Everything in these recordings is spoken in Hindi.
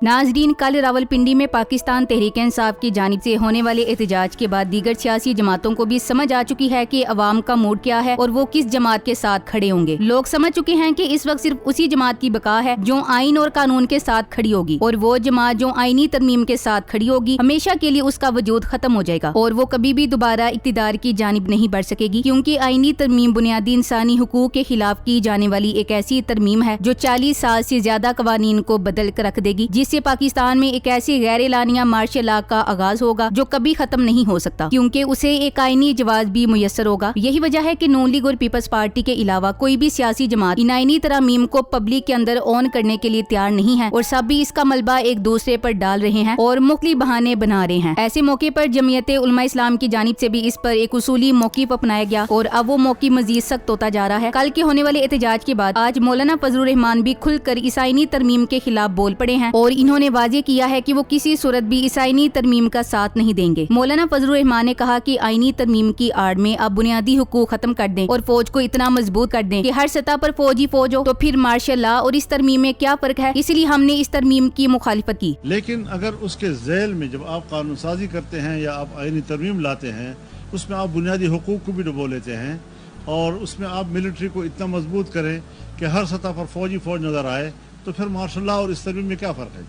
नाजरीन, कल रावलपिंडी में पाकिस्तान तहरीक-ए-इंसाफ की जानिब से होने वाले एहतजाज के बाद दीगर सियासी जमातों को भी समझ आ चुकी है कि अवाम का मूड क्या है और वो किस जमात के साथ खड़े होंगे। लोग समझ चुके हैं कि इस वक्त सिर्फ उसी जमात की बका है जो आइन और कानून के साथ खड़ी होगी, और वो जमात जो आइनी तरमीम के साथ खड़ी होगी हमेशा के लिए उसका वजूद खत्म हो जाएगा और वो कभी भी दोबारा इक्तिदार की जानिब नहीं बढ़ सकेगी, क्योंकि आइनी तरमीम बुनियादी इंसानी हुकूक के खिलाफ की जाने वाली एक ऐसी तरमीम है जो 40 साल से ज्यादा कवानीन को बदल कर रख देगी, जिससे पाकिस्तान में एक ऐसी गैर एलानिया मार्शल लॉ का आगाज होगा जो कभी खत्म नहीं हो सकता, क्योंकि उसे एक आईनी जवाब भी मुयस्सर होगा। यही वजह है कि नून लीग और पीपल्स पार्टी के अलावा कोई भी सियासी जमात इन आईनी तरमीम को पब्लिक के अंदर ऑन करने के लिए तैयार नहीं है और सब भी इसका मलबा एक दूसरे पर डाल रहे हैं और मुख्तलिफ बहाने बना रहे हैं। ऐसे मौके पर जमीयत उलमा इस्लाम की जानिब से भी इस पर एक उसूली मौक़िफ़ अपनाया गया और अब वो मौक़िफ़ मजीद सख्त होता जा रहा है। कल के होने वाले एहतजाज के बाद आज मौलाना फजलुर रहमान भी खुलकर इस आईनी तरमीम के खिलाफ बोल पड़े हैं और इन्होंने वाज़ेह किया है कि वो किसी सूरत भी इस आईनी तरमीम का साथ नहीं देंगे। मौलाना फजलुर रहमान ने कहा कि आईनी तरमीम की आड़ में अब बुनियादी हुकूक खत्म कर दें और फौज को इतना मजबूत कर दें कि हर सतह पर फौज ही फौज हो, तो फिर मार्शल लॉ और इस तरमीम में क्या फर्क है, इसलिए हमने इस तरमीम की मुखालिफत की। लेकिन अगर उसके ज़ैल में जब आप कानून साजी करते हैं या आप आईनी तरमीम लाते हैं, उसमें आप बुनियादी हुकूक को भी डुबो लेते हैं और उसमें आप मिलिट्री को इतना मजबूत करें कि हर सतह पर फौज ही फौज नजर आए, तो फिर मार्शल लॉ और इस तरमीम में क्या फ़र्क है?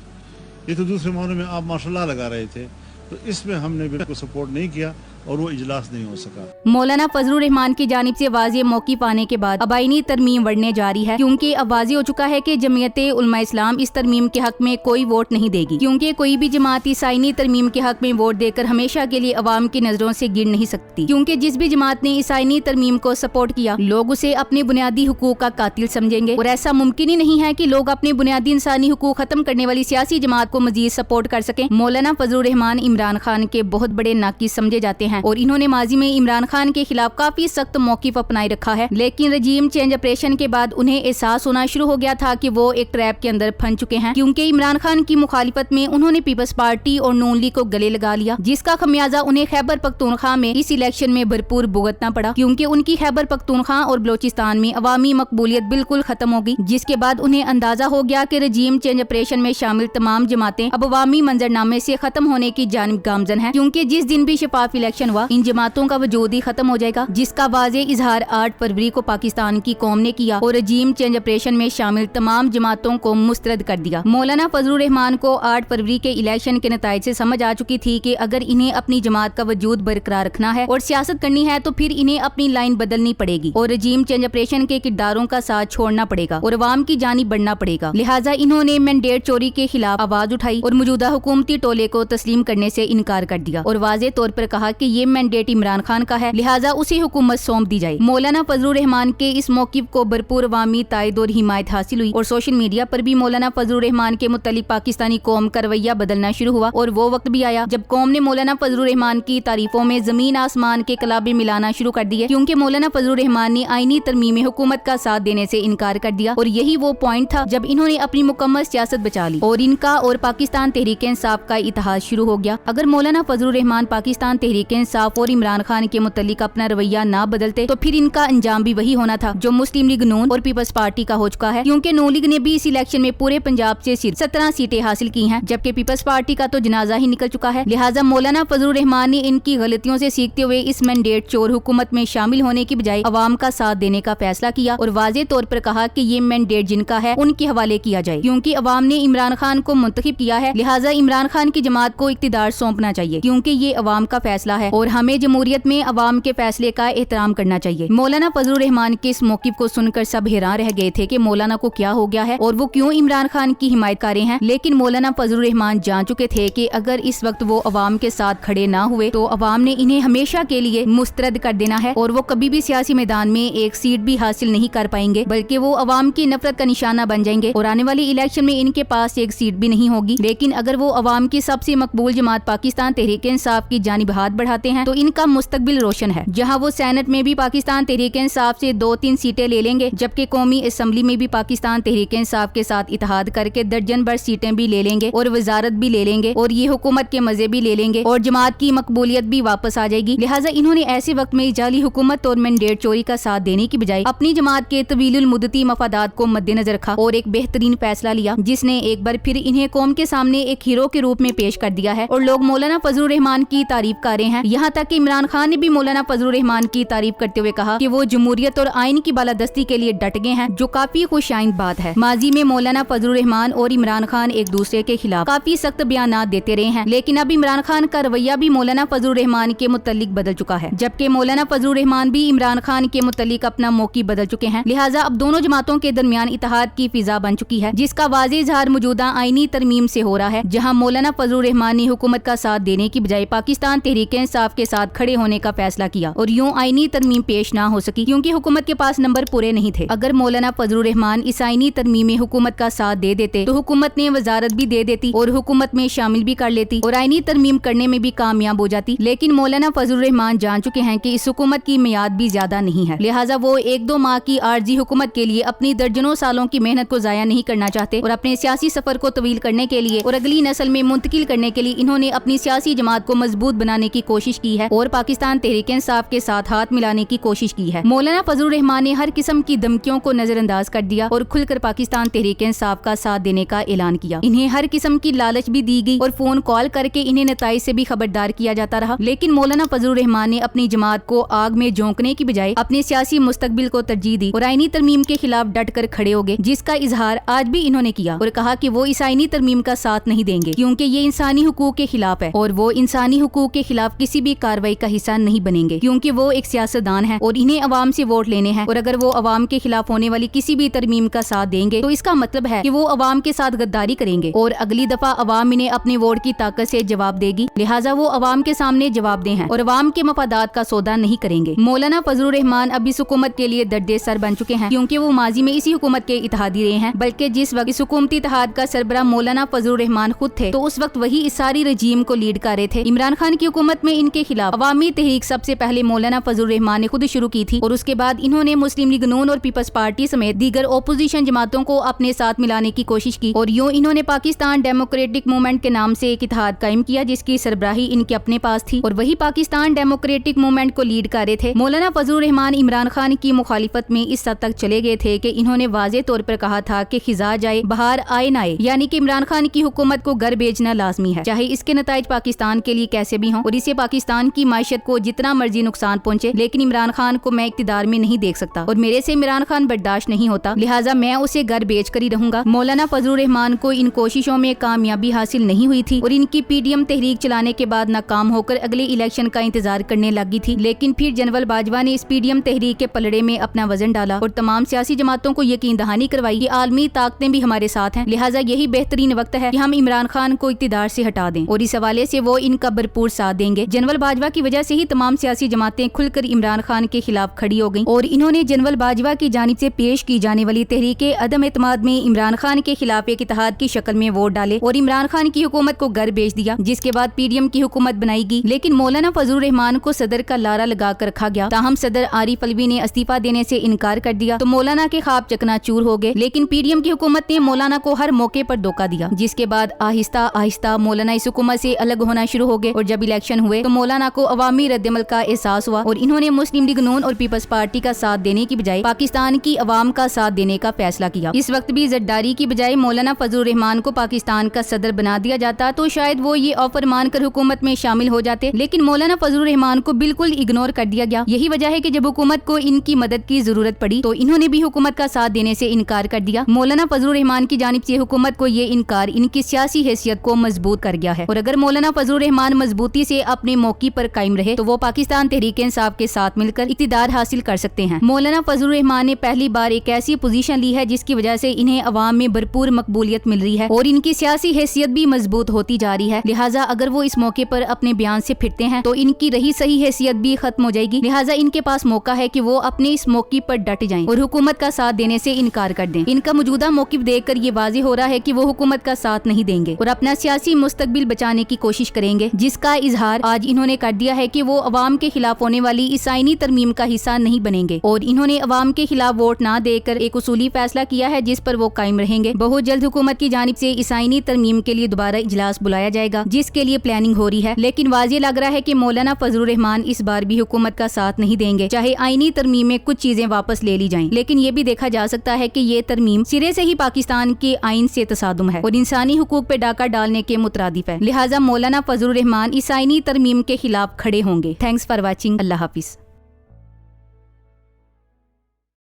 ये तो दूसरे मामले में आप मार्शल लॉ लगा रहे थे, तो इसमें हमने बिल्कुल सपोर्ट नहीं किया और वो इजलास नहीं हो सका। मौलाना फजलुर रहमान की जानिब से वाज़ेह मौक़िफ़ आने के बाद अब आईनी तरमीम बढ़ने जा रही है, क्योंकि अब वाज़ेह हो चुका है कि जमीयत उलमा इस्लाम इस तरमीम के हक में कोई वोट नहीं देगी, क्योंकि कोई भी जमात इस आईनी तरमीम के हक में वोट देकर हमेशा के लिए अवाम की नजरों से गिर नहीं सकती, क्योंकि जिस भी जमात ने इस आईनी तरमीम को सपोर्ट किया लोग उसे अपने बुनियादी हुकूक का कातिल समझेंगे और ऐसा मुमकिन ही नहीं है कि लोग अपने बुनियादी इंसानी हुकूक खत्म करने वाली सियासी जमात को मजीद सपोर्ट कर सकें। मौलाना फजलुर रहमान इमरान खान के बहुत बड़े नाकिस समझे जाते हैं और इन्होंने माजी में इमरान खान के खिलाफ काफी सख्त मौक़िफ़ अपनाए रखा है, लेकिन रजीम चेंज ऑपरेशन के बाद उन्हें एहसास होना शुरू हो गया था कि वो एक ट्रैप के अंदर फंस चुके हैं, क्योंकि इमरान खान की मुखालिफत में उन्होंने पीपल्स पार्टी और नून लीग को गले लगा लिया, जिसका खमियाजा उन्हें खैबर पख्तूनख्वा में इस इलेक्शन में भरपूर भुगतना पड़ा, क्योंकि उनकी खैबर पख्तूनख्वा और बलोचिस्तान में अवामी मकबूलियत बिल्कुल खत्म हो गई, जिसके बाद उन्हें अंदाजा हो गया कि रजीम चेंज ऑपरेशन में शामिल तमाम जमातें अब अवामी मंजरनामे से खत्म होने की जानिब गामजन है, क्योंकि जिस दिन भी शफाफ इलेक्शन हुआ इन जमातों का वजूद ही खत्म हो जाएगा, जिसका वाज़ेह इजहार 8 फरवरी को पाकिस्तान की कौम ने किया और रजीम चेंज ऑपरेशन में शामिल तमाम जमातों को मुस्तरद कर दिया। मौलाना फजलुर रहमान को 8 फरवरी के इलेक्शन के नताइज से समझ आ चुकी थी कि अगर इन्हें अपनी जमात का वजूद बरकरार रखना है और सियासत करनी है तो फिर इन्हें अपनी लाइन बदलनी पड़ेगी और रजीम चेंज ऑपरेशन के किरदारों का साथ छोड़ना पड़ेगा और अवाम की जानिब बढ़ना पड़ेगा। लिहाजा इन्होंने मैंडेट चोरी के खिलाफ आवाज उठाई और मौजूदा हुकूमती टोले को तस्लीम करने से इनकार कर दिया और वाज़ेह तौर पर कहा कि ये मैंडेट इमरान खान का है, लिहाजा उसे हुकूमत सौंप दी जाए। मौलाना फजलुर रहमान के इस मौक़िफ़ को भरपूर अवामी तायद और हिमायत हासिल हुई और सोशल मीडिया पर भी मौलाना फजलुर रहमान के मुतालिक पाकिस्तानी कौम का रवैया बदलना शुरू हुआ और वो वक्त भी आया जब कौम ने मौलाना फजलुर रहमान की तारीफों में जमीन आसमान के कलाबे मिलाना शुरू कर दिए, क्योंकि मौलाना फजलुर रहमान ने आईनी तरमीम हुकूमत का साथ देने से इनकार कर दिया और यही वो पॉइंट था जब इन्होंने अपनी मुकम्मल सियासत बचा ली और इनका और पाकिस्तान तहरीक इंसाफ का इतिहाद शुरू हो गया। अगर मौलाना फजलुर रहमान पाकिस्तान तहरीक इंसाफ और इमरान खान के मुतालिक अपना रवैया ना बदलते तो फिर इनका अंजाम भी वही होना था जो मुस्लिम लीग नून और पीपल्स पार्टी का हो चुका है, क्योंकि नून लीग ने भी इस इलेक्शन में पूरे पंजाब से सिर्फ 17 सीटें हासिल की हैं, जबकि पीपल्स पार्टी का तो जनाजा ही निकल चुका है। लिहाजा मौलाना फजलुर रहमान ने इनकी गलतियों से सीखते हुए इस मैंडेट चोर हुकूमत में शामिल होने की बजाय अवाम का साथ देने का फैसला किया और वाज़ेह तौर पर कहा कि ये मैंडेट जिनका है उनके हवाले किया जाए, क्योंकि अवाम ने इमरान खान को मुंतखब किया है, लिहाजा इमरान खान की जमात को इख्तिदार सौंपना चाहिए, क्योंकि ये अवाम का फैसला है और हमें जमहूरियत में अवाम के फैसले का एहतराम करना चाहिए। मौलाना फजलुर रहमान के इस मौक़िफ़ को सुनकर सब हैरान रह गए थे कि मौलाना को क्या हो गया है और वो क्यों इमरान खान की हिमायत कर रहे हैं, लेकिन मौलाना फजलुर रहमान जान चुके थे कि अगर इस वक्त वो अवाम के साथ खड़े ना हुए तो अवाम ने इन्हें हमेशा के लिए मुस्तरद कर देना है और वो कभी भी सियासी मैदान में एक सीट भी हासिल नहीं कर पाएंगे, बल्कि वो अवाम की नफरत का निशाना बन जाएंगे और आने वाली इलेक्शन में इनके पास एक सीट भी नहीं होगी। लेकिन अगर वो अवाम की सबसे मकबूल जमात पाकिस्तान तहरीक इंसाफ की जानिब हाथ बढ़ाते चाहते हैं तो इनका मुस्तकबिल रोशन है। जहाँ वो सेनेट में भी पाकिस्तान तहरीक इंसाफ से 2-3 सीटें ले लेंगे, जबकि कौमी असम्बली में भी पाकिस्तान तहरीक इंसाफ के साथ इत्तेहाद करके दर्जन भर सीटें भी ले लेंगे और वजारत भी ले लेंगे और ये हुकूमत के मजे भी ले लेंगे और जमात की मकबूलियत भी वापस आ जाएगी। लिहाजा इन्होंने ऐसे वक्त में जाली हुकूमत और मैंडेट चोरी का साथ देने की बजाय अपनी जमात के तवीलुल मुद्दती मफादात को मद्देनजर रखा और एक बेहतरीन फैसला लिया, जिसने एक बार फिर इन्हें कौम के सामने एक हीरो के रूप में पेश कर दिया है और लोग मौलाना फजलुर रहमान की तारीफ कर रहे हैं। यहाँ तक कि इमरान खान ने भी मौलाना फजलुर रहमान की तारीफ करते हुए कहा कि वो जमहूरियत और आइन की बालादस्ती के लिए डट गए हैं, जो काफी खुशाइंद बात है। माजी में मौलाना फजलुर रहमान और इमरान खान एक दूसरे के खिलाफ काफी सख्त बयानात देते रहे हैं, लेकिन अब इमरान खान का रवैया भी मौलाना फजलुर रहमान के मुतल्लिक बदल चुका है, जबकि मौलाना फजलुर रहमान भी इमरान खान के मुतल्लिक अपना मौक़िफ़ बदल चुके हैं। लिहाजा अब दोनों जमातों के दरमियान इत्तेहाद की फिजा बन चुकी है, जिसका वाज़ेह इज़हार मौजूदा आईनी तरमीम से हो रहा है, जहां मौलाना फजलुर रहमान ने हुकूमत का साथ देने की बजाय पाकिस्तान तहरीक इंसाफ के साथ खड़े होने का फैसला किया और यूं आईनी तरमीम पेश ना हो सकी क्योंकि हुकूमत के पास नंबर पूरे नहीं थे। अगर मौलाना फजलुर रहमान इस आईनी तरमीम में हुकूमत का साथ दे देते तो हुकूमत ने वजारत भी दे देती और हुकूमत में शामिल भी कर लेती और आईनी तरमीम करने में भी कामयाब हो जाती। लेकिन मौलाना फजलुर रहमान जान चुके हैं कि इस हुकूमत की मियाद भी ज्यादा नहीं है, लिहाजा वो 1-2 माह की आर्जी हुकूमत के लिए अपनी दर्जनों सालों की मेहनत को जाया नहीं करना चाहते और अपने सियासी सफर को तवील करने के लिए और अगली नस्ल में मुंतकिल करने के लिए इन्होंने अपनी सियासी जमात को मजबूत बनाने की कोशिश की है और पाकिस्तान तहरीक इंसाफ के साथ हाथ मिलाने की कोशिश की है। मौलाना फजलुर रहमान ने हर किस्म की धमकियों को नजरअंदाज कर दिया और खुलकर पाकिस्तान तहरीक इंसाफ का साथ देने का ऐलान किया। इन्हें हर किस्म की लालच भी दी गई और फोन कॉल करके इन्हें नताइज से भी खबरदार किया जाता रहा, लेकिन मौलाना फजलुर रहमान ने अपनी जमात को आग में झोंकने की बजाय अपने सियासी मुस्तकबिल को तरजीह दी और आईनी तरमीम के खिलाफ डट कर खड़े हो गए, जिसका इजहार आज भी इन्होंने किया और कहा कि वो इस आईनी तरमीम का साथ नहीं देंगे क्योंकि ये इंसानी हुकूक के खिलाफ है और वो इंसानी हुकूक के खिलाफ किसी भी कार्रवाई का हिस्सा नहीं बनेंगे क्योंकि वो एक सियासतदान है और इन्हें अवाम से वोट लेने हैं और अगर वो अवाम के खिलाफ होने वाली किसी भी तरमीम का साथ देंगे तो इसका मतलब है कि वो अवाम के साथ गद्दारी करेंगे और अगली दफा अवाम इन्हें अपने वोट की ताकत से जवाब देगी, लिहाजा वो अवाम के सामने जवाबदेह हैं और अवाम के मफादात का सौदा नहीं करेंगे। मौलाना फजलुर रहमान अब इस हुकूमत के लिए दर्दे सर बन चुके हैं क्योंकि वो माजी में इसी हुकूमत के इत्तेहादी रहे हैं, बल्कि जिस वक्त इस हुकूमती इत्तेहाद का सरबराह मौलाना फजलुर रहमान खुद थे तो उस वक्त वही इस सारी रजीम को लीड कर रहे थे। इमरान खान की हुकूमत में इनके खिलाफ अवामी तहरीक सबसे पहले मौलाना फजलुर रहमान ने खुद शुरू की थी और उसके बाद इन्होंने मुस्लिम लीग नून और पीपल्स पार्टी समेत दीगर ओपोजिशन जमातों को अपने साथ मिलाने की कोशिश की और यूं इन्होंने पाकिस्तान डेमोक्रेटिक मूवमेंट के नाम से एक इत्तेहाद कायम किया जिसकी सरबराही इनके अपने पास थी और वही पाकिस्तान डेमोक्रेटिक मूवमेंट को लीड कर रहे थे। मौलाना फजलुर रहमान इमरान खान की मुखालिफत में इस हद तक चले गए थे कि इन्होंने वाज़ेह तौर पर कहा था कि खिजा जाए बाहर आए ना आए, यानी कि इमरान खान की हुकूमत को घर भेजना लाजमी है, चाहे इसके नताइज पाकिस्तान के लिए कैसे भी हों और इससे पाकिस्तान की माशत को जितना मर्जी नुकसान पहुंचे, लेकिन इमरान खान को मैं इक्तिदार में नहीं देख सकता और मेरे से इमरान खान बर्दाश्त नहीं होता, लिहाजा मैं उसे घर बेच कर ही रहूंगा। मौलाना फजलुर रहमान को इन कोशिशों में कामयाबी हासिल नहीं हुई थी और इनकी पीडीएम तहरीक चलाने के बाद नाकाम होकर अगले इलेक्शन का इंतजार करने लगी थी, लेकिन फिर जनरल बाजवा ने इस पीडीएम तहरीक के पलड़े में अपना वजन डाला और तमाम सियासी जमातों को यकीन दहानी करवाई कि आलमी ताकतें भी हमारे साथ हैं, लिहाजा यही बेहतरीन वक्त है कि हम इमरान खान को इक्तिदार से हटा दें और इस हवाले से वो इनका भरपूर साथ देंगे। जनरल बाजवा की वजह से ही तमाम सियासी जमातें खुलकर इमरान खान के खिलाफ खड़ी हो गईं और इन्होंने जनरल बाजवा की जानिब से पेश की जाने वाली तहरीके अदम एतमाद में इमरान खान के खिलाफ एक इत्तेहाद की शक्ल में वोट डाले और इमरान खान की हुकूमत को घर भेज दिया, जिसके बाद पीडीएम की हुकूमत बनाई गई। लेकिन मौलाना फजलुर रहमान को सदर का लारा लगा कर रखा गया, ताहम सदर आरिफ अलवी ने इस्तीफा देने से इनकार कर दिया तो मौलाना के ख्वाब चकनाचूर हो गए। लेकिन पीडीएम की हुकूमत ने मौलाना को हर मौके पर धोखा दिया, जिसके बाद आहिस्ता आहिस्ता मौलाना इस हुकूमत से अलग होना शुरू हो गए और जब इलेक्शन हुए तो मौलाना को अवामी रद्दमल का एहसास हुआ और इन्होंने मुस्लिम लीग नून और पीपल्स पार्टी का साथ देने की बजाय पाकिस्तान की अवाम का साथ देने का फैसला किया। इस वक्त भी जरदारी की बजाय मौलाना फजलुर रहमान को पाकिस्तान का सदर बना दिया जाता तो शायद वो ये ऑफर मानकर हुकूमत में शामिल हो जाते, लेकिन मौलाना फजलुर रहमान को बिल्कुल इग्नोर कर दिया गया। यही वजह है कि जब हुकूमत को इनकी मदद की जरूरत पड़ी तो इन्होंने भी हुकूमत का साथ देने से इनकार कर दिया। मौलाना फजलुर रहमान की जानिब से हुकूमत को ये इनकार इनकी सियासी हैसियत को मजबूत कर गया है और अगर मौलाना फजलुर रहमान मजबूती से अपने मौक़िफ़ पर कायम रहे तो वो पाकिस्तान तहरीक इंसाफ के साथ मिलकर इक्तिदार हासिल कर सकते हैं। मौलाना फजलुर रहमान ने पहली बार एक ऐसी पोजीशन ली है जिसकी वजह से इन्हें अवाम में भरपूर मकबूलियत मिल रही है और इनकी सियासी हैसियत भी मजबूत होती जा रही है, लिहाजा अगर वो इस मौके पर अपने बयान से फिरते हैं तो इनकी रही सही हैसियत भी खत्म हो जाएगी, लिहाजा इनके पास मौका है कि वो अपने इस मौक़िफ़ पर डट जाएं और हुकूमत का साथ देने से इनकार कर दें। इनका मौजूदा मौक़िफ़ देखकर ये वाज़ेह हो रहा है कि वो हुकूमत का साथ नहीं देंगे और अपना सियासी मुस्तकबिल बचाने की कोशिश करेंगे, जिसका इजहार आज आज इन्होंने कर दिया है कि वो अवाम के खिलाफ होने वाली इस आईनी तरमीम का हिस्सा नहीं बनेंगे और इन्होंने अवाम के खिलाफ वोट ना देकर एक उसूली फैसला किया है जिस पर वो कायम रहेंगे। बहुत जल्द हुकूमत की जानिब से इस आईनी तरमीम के लिए दोबारा इजलास बुलाया जाएगा जिसके लिए प्लानिंग हो रही है, लेकिन वाज़ेह लग रहा है कि मौलाना फजलुर रहमान इस बार भी हुकूमत का साथ नहीं देंगे, चाहे आईनी तरमीम में कुछ चीजें वापस ले ली जाएं। लेकिन ये भी देखा जा सकता है कि ये तरमीम सिरे से ही पाकिस्तान के आइन से तसादुम है और इंसानी हुकूक पे डाका डालने के मुतरादिफ है, लिहाजा मौलाना फजलुर रहमान इस आईनी तरमीम के खिलाफ खड़े होंगे। Thanks for watching. Allah Hafiz.